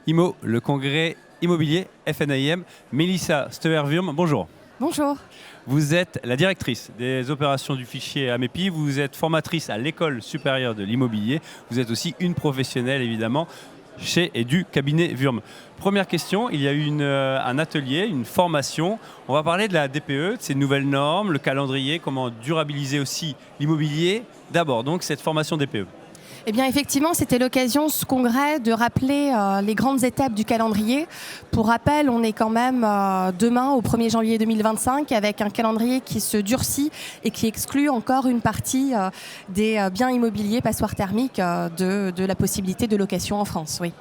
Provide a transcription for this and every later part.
IMO, le congrès immobilier FNAIM. Mélissa Steuer-Wurm, bonjour. Bonjour. Vous êtes la directrice des opérations du fichier AMEPI, vous êtes formatrice à l'École supérieure de l'immobilier, vous êtes aussi une professionnelle évidemment chez et du cabinet Wurm. Première question, il y a eu un atelier, une formation. On va parler de la DPE, de ces nouvelles normes, le calendrier, comment durabiliser aussi l'immobilier. D'abord, donc, cette formation DPE. Eh bien, effectivement, c'était l'occasion, ce congrès, de rappeler les grandes étapes du calendrier. Pour rappel, on est quand même demain, au 1er janvier 2025, avec un calendrier qui se durcit et qui exclut encore une partie des biens immobiliers passoires thermiques de la possibilité de location en France. Oui.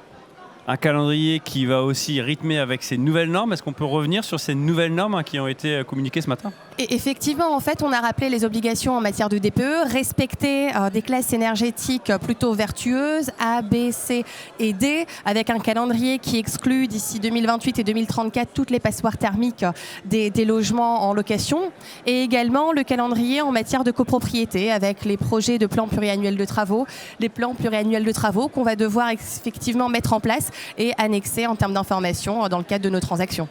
Un calendrier qui va aussi rythmer avec ces nouvelles normes. Est-ce qu'on peut revenir sur ces nouvelles normes qui ont été communiquées ce matin ? Et effectivement, en fait, on a rappelé les obligations en matière de DPE, respecter des classes énergétiques plutôt vertueuses, A, B, C et D, avec un calendrier qui exclut d'ici 2028 et 2034 toutes les passoires thermiques des logements en location, et également le calendrier en matière de copropriété, avec les projets de plans pluriannuels de travaux, les plans pluriannuels de travaux qu'on va devoir effectivement mettre en place et annexer en termes d'information dans le cadre de nos transactions.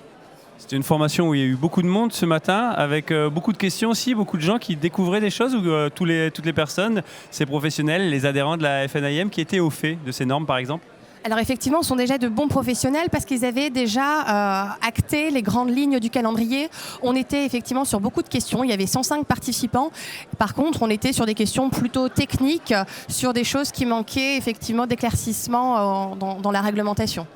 C'était une formation où il y a eu beaucoup de monde ce matin, avec beaucoup de questions aussi, beaucoup de gens qui découvraient des choses, ou toutes les personnes, ces professionnels, les adhérents de la FNAIM qui étaient au fait de ces normes par exemple ? Alors effectivement, ce sont déjà de bons professionnels parce qu'ils avaient déjà acté les grandes lignes du calendrier. On était effectivement sur beaucoup de questions, il y avait 105 participants. Par contre, on était sur des questions plutôt techniques, sur des choses qui manquaient effectivement d'éclaircissement dans la réglementation.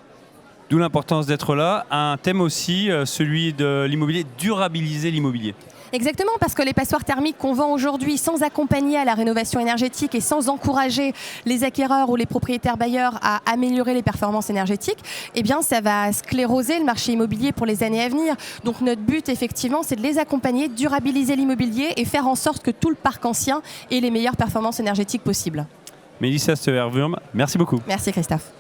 D'où l'importance d'être là. Un thème aussi, celui de l'immobilier, durabiliser l'immobilier. Exactement, parce que les passoires thermiques qu'on vend aujourd'hui sans accompagner à la rénovation énergétique et sans encourager les acquéreurs ou les propriétaires bailleurs à améliorer les performances énergétiques, eh bien ça va scléroser le marché immobilier pour les années à venir. Donc notre but effectivement, c'est de les accompagner, durabiliser l'immobilier et faire en sorte que tout le parc ancien ait les meilleures performances énergétiques possibles. Mélissa Steuer-Wurm, merci beaucoup. Merci Christophe.